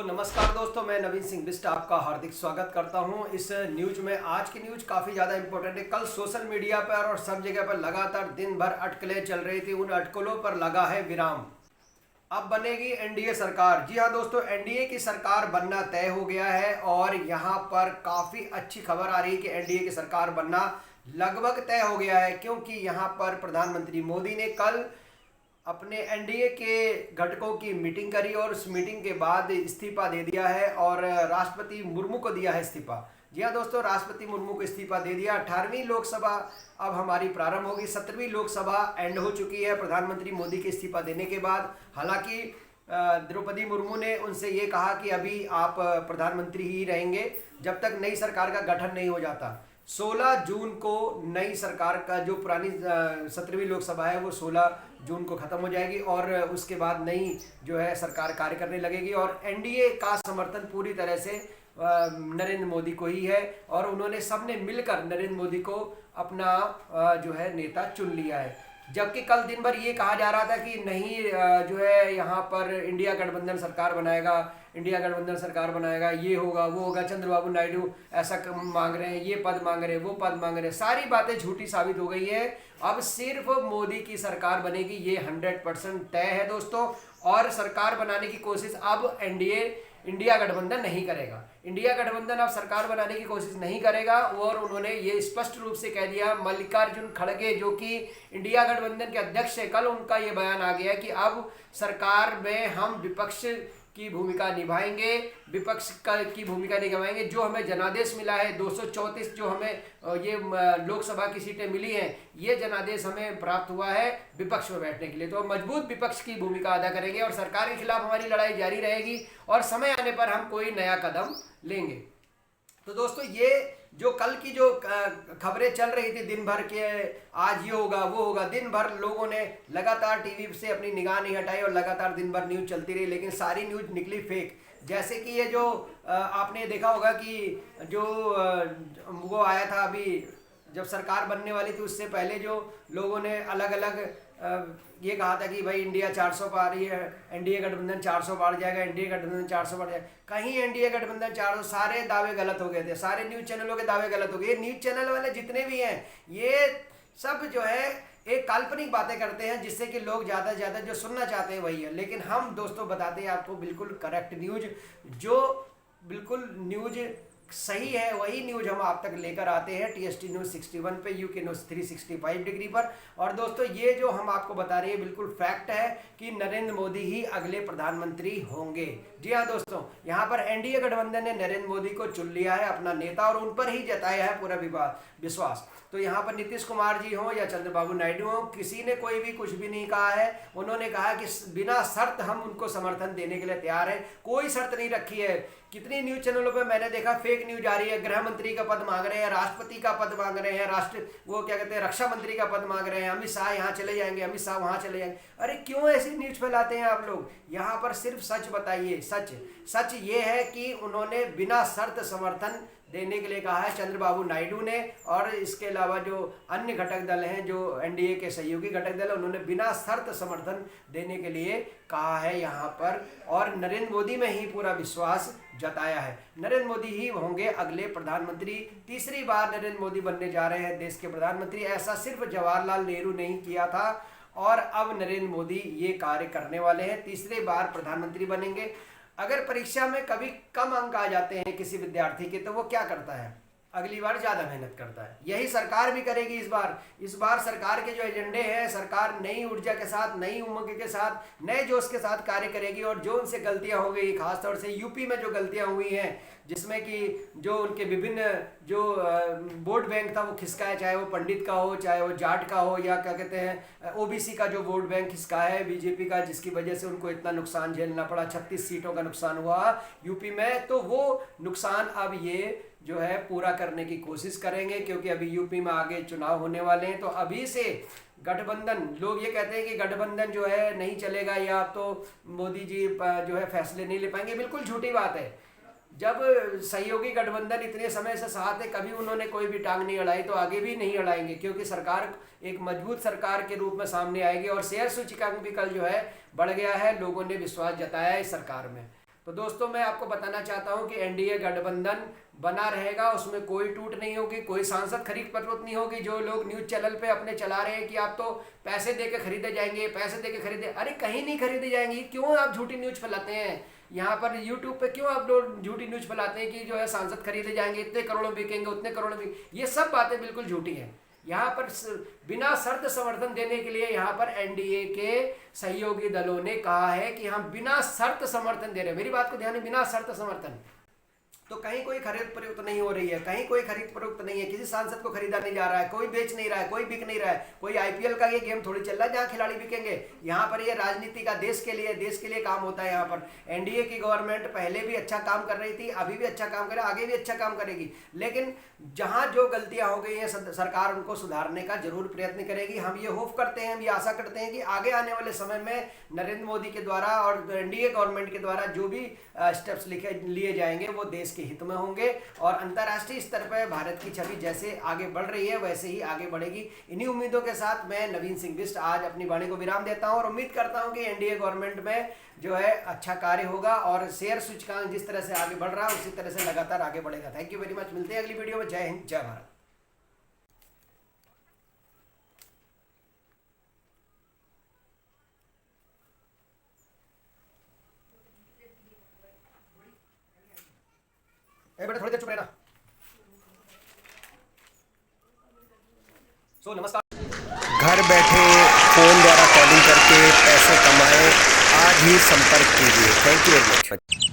तो नमस्कार दोस्तों, मैं नवीन सिंह बिस्ट आपका हार्दिक स्वागत करता हूं इस न्यूज में। आज की न्यूज काफ़ी ज़्यादा इंपॉर्टेंट है। कल सोशल मीडिया पर और सब जगह पर लगातार दिन भर अटकलें चल रही थी, उन अटकलों पर लगा है विराम। अब बनेगी एनडीए सरकार। जी हाँ दोस्तों, एनडीए की सरकार बनना तय हो गया है और यहाँ पर काफ़ी अच्छी खबर आ रही है कि एनडीए की सरकार बनना लगभग तय हो गया है, क्योंकि यहाँ पर प्रधानमंत्री मोदी ने कल अपने एनडीए के घटकों की मीटिंग करी और उस मीटिंग के बाद इस्तीफा दे दिया है और राष्ट्रपति मुर्मू को दिया है इस्तीफा। जी हाँ दोस्तों, राष्ट्रपति मुर्मू को इस्तीफा दे दिया। 18वीं लोकसभा अब हमारी प्रारंभ होगी। 17वीं लोकसभा एंड हो चुकी है प्रधानमंत्री मोदी के इस्तीफा देने के बाद। हालांकि द्रौपदी मुर्मू ने उनसे ये कहा कि अभी आप प्रधानमंत्री ही रहेंगे जब तक नई सरकार का गठन नहीं हो जाता। 16 जून को नई सरकार का जो पुरानी 17वीं लोकसभा है वो 16 जून को ख़त्म हो जाएगी और उसके बाद नई जो है सरकार कार्य करने लगेगी और एनडीए का समर्थन पूरी तरह से नरेंद्र मोदी को ही है और उन्होंने सबने मिलकर नरेंद्र मोदी को अपना जो है नेता चुन लिया है। जबकि कल दिन भर ये कहा जा रहा था कि नहीं, जो है यहाँ पर इंडिया गठबंधन सरकार बनाएगा, इंडिया गठबंधन सरकार बनाएगा, ये होगा वो होगा, चंद्रबाबू नायडू ऐसा मांग रहे हैं, ये पद मांग रहे हैं, वो पद मांग रहे हैं। सारी बातें झूठी साबित हो गई है। अब सिर्फ मोदी की सरकार बनेगी, ये 100% तय है दोस्तों। और सरकार बनाने की कोशिश अब इंडिया गठबंधन नहीं करेगा। इंडिया गठबंधन अब सरकार बनाने की कोशिश नहीं करेगा और उन्होंने ये स्पष्ट रूप से कह दिया। मल्लिकार्जुन खड़गे जो कि इंडिया गठबंधन के अध्यक्ष है, कल उनका ये बयान आ गया कि अब सरकार में हम विपक्ष की भूमिका निभाएंगे, की भूमिका निभाएंगे। जो हमें जनादेश मिला है 234 जो हमें ये लोकसभा की सीटें मिली हैं, ये जनादेश हमें प्राप्त हुआ है विपक्ष में बैठने के लिए। तो मजबूत विपक्ष की भूमिका अदा करेंगे और सरकार के खिलाफ हमारी लड़ाई जारी रहेगी और समय आने पर हम कोई नया कदम लेंगे। तो दोस्तों, ये जो कल की जो खबरें चल रही थी दिन भर के, आज ये होगा वो होगा, दिन भर लोगों ने लगातार टीवी से अपनी निगाह नहीं हटाई और लगातार दिन भर न्यूज़ चलती रही, लेकिन सारी न्यूज़ निकली फेक। जैसे कि ये जो आपने देखा होगा कि जो वो आया था अभी, जब सरकार बनने वाली थी उससे पहले जो लोगों ने अलग अलग ये कहा था कि भाई इंडिया 400 पार ही है, एनडीए गठबंधन 400 पार जाएगा, एनडीए गठबंधन 400 पार जाएगा। कहीं एनडीए गठबंधन 400, सारे दावे गलत हो गए थे, सारे न्यूज़ चैनलों के दावे गलत हो गए। न्यूज़ चैनल वाले जितने भी हैं ये सब जो है एक काल्पनिक बातें करते हैं जिससे कि लोग ज़्यादा से ज़्यादा जो सुनना चाहते हैं वही है। लेकिन हम दोस्तों बताते हैं आपको बिल्कुल करेक्ट न्यूज़, जो बिल्कुल न्यूज़ सही है वही न्यूज हम आप तक लेकर आते हैं टीएसटी न्यूज़ 61 पे, यूके न्यूज़ 365 डिग्री पर। और दोस्तों, ये जो हम आपको बता रहे हैं बिल्कुल फैक्ट है कि नरेंद्र मोदी ही अगले प्रधानमंत्री होंगे। जी हाँ दोस्तों, यहाँ पर एनडीए गठबंधन ने नरेंद्र मोदी को चुन लिया है अपना नेता और उन पर ही जताया है पूरा विश्वास। तो यहाँ पर नीतीश कुमार जी हों या चंद्रबाबू नायडू हों, किसी ने कोई भी कुछ भी नहीं कहा है। उन्होंने कहा कि बिना शर्त हम उनको समर्थन देने के लिए तैयार हैं, कोई शर्त नहीं रखी है। कितनी न्यूज़ चैनलों पे मैंने देखा फेक न्यूज आ रही है, गृह मंत्री का पद मांग रहे हैं, राष्ट्रपति का पद मांग रहे हैं, वो क्या कहते हैं रक्षा मंत्री का पद मांग रहे हैं, अमित शाह यहाँ चले जाएंगे, अमित शाह वहाँ चले जाएंगे। अरे क्यों ऐसी न्यूज़ फैलाते हैं आप लोग? यहाँ पर सिर्फ सच बताइए। सच ये है कि उन्होंने बिना शर्त समर्थन देने के लिए कहा है चंद्रबाबू नायडू ने, और इसके अलावा जो अन्य घटक दल हैं जो एनडीए के सहयोगी घटक दल हैं उन्होंने बिना शर्त समर्थन देने के लिए कहा है यहाँ पर, और नरेंद्र मोदी में ही पूरा विश्वास जताया है। नरेंद्र मोदी ही होंगे अगले प्रधानमंत्री। तीसरी बार नरेंद्र मोदी बनने जा रहे हैं देश के प्रधानमंत्री। ऐसा सिर्फ जवाहरलाल नेहरू ने ही किया था और अब नरेंद्र मोदी ये कार्य करने वाले हैं, तीसरी बार प्रधानमंत्री बनेंगे। अगर परीक्षा में कभी कम अंक आ जाते हैं किसी विद्यार्थी के, तो वो क्या करता है? अगली बार ज़्यादा मेहनत करता है। यही सरकार भी करेगी इस बार सरकार के जो एजेंडे हैं, सरकार नई ऊर्जा के साथ, नई उमंग के साथ, नए जोश के साथ कार्य करेगी। और जो उनसे गलतियां हो गई, खासतौर से यूपी में जो गलतियां हुई हैं, जिसमें कि जो उनके विभिन्न जो वोट बैंक था वो खिसका है, चाहे वो पंडित का हो, चाहे वो जाट का हो, या क्या कहते हैं ओबीसी का जो वोट बैंक खिसका है बीजेपी का, जिसकी वजह से उनको इतना नुकसान झेलना पड़ा, 36 सीटों का नुकसान हुआ यूपी में। तो वो नुकसान अब ये जो है पूरा करने की कोशिश करेंगे, क्योंकि अभी यूपी में आगे चुनाव होने वाले हैं। तो अभी से गठबंधन, लोग ये कहते हैं कि गठबंधन जो है नहीं चलेगा या तो मोदी जी जो है फैसले नहीं ले पाएंगे, बिल्कुल झूठी बात है। जब सहयोगी गठबंधन इतने समय से साथ है, कभी उन्होंने कोई भी टांग नहीं अड़ाई, तो आगे भी नहीं अड़ाएंगे, क्योंकि सरकार एक मजबूत सरकार के रूप में सामने आएगी। और शेयर सूचकांक भी कल जो है बढ़ गया है, लोगों ने विश्वास जताया है इस सरकार में। तो दोस्तों मैं आपको बताना चाहता हूं कि एनडीए गठबंधन बना रहेगा, उसमें कोई टूट नहीं होगी, कोई सांसद खरीद फरोख्त नहीं होगी। जो लोग न्यूज चैनल पे अपने चला रहे हैं कि आप तो पैसे दे के खरीदे जाएंगे, पैसे दे के खरीदे, अरे कहीं नहीं खरीदे जाएंगी। क्यों आप झूठी न्यूज फैलाते हैं यहाँ पर यूट्यूब पे? क्यों आप लोग झूठी न्यूज फैलाते हैं कि जो है सांसद खरीदे जाएंगे, इतने करोड़ों बिकेंगे, उतने करोड़ बिकेंगे? ये सब बातें बिल्कुल झूठी हैं। यहाँ पर बिना शर्त समर्थन देने के लिए यहाँ पर एनडीए के सहयोगी दलों ने कहा है कि हम बिना शर्त समर्थन दे रहे हैं। मेरी बात को ध्यान है, बिना शर्त समर्थन। तो कहीं कोई खरीद फरोख्त नहीं हो रही है, कहीं कोई खरीद फरोख्त नहीं है, किसी सांसद को खरीदा नहीं जा रहा है, कोई बेच नहीं रहा है, कोई बिक नहीं रहा है। कोई आईपीएल का ये गेम थोड़ी चल रहा है जहाँ खिलाड़ी बिकेंगे। यहाँ पर ये राजनीति का देश के लिए काम होता है। यहाँ पर एनडीए की गवर्नमेंट पहले भी अच्छा काम कर रही थी, अभी भी अच्छा काम करे, आगे भी अच्छा काम करेगी। लेकिन जहाँ जो गलतियां हो गई हैं सरकार उनको सुधारने का जरूर प्रयत्न करेगी। हम ये होप करते हैं, हम ये आशा करते हैं कि आगे आने वाले समय में नरेंद्र मोदी के द्वारा और एनडीए गवर्नमेंट के द्वारा जो भी स्टेप्स लिए जाएंगे वो देश के हित में होंगे और अंतर्राष्ट्रीय स्तर पर भारत की छवि जैसे आगे बढ़ रही है वैसे ही आगे बढ़ेगी। इन्हीं उम्मीदों के साथ मैं नवीन सिंह बिष्ट आज अपनी वाणी को विराम देता हूं और उम्मीद करता हूं कि एनडीए गवर्नमेंट में जो है अच्छा कार्य होगा और शेयर सूचकांक जिस तरह से आगे बढ़ रहा है उसी तरह से लगातार आगे बढ़ेगा। Thank you very much. मिलते हैं अगली वीडियो में। जय हिंद, जय भारत। बेटा थोड़ी देर चुप रहना। नमस्कार। घर बैठे फोन द्वारा कॉलिंग करके पैसे कमाएं, आज ही संपर्क कीजिए। Thank you very much.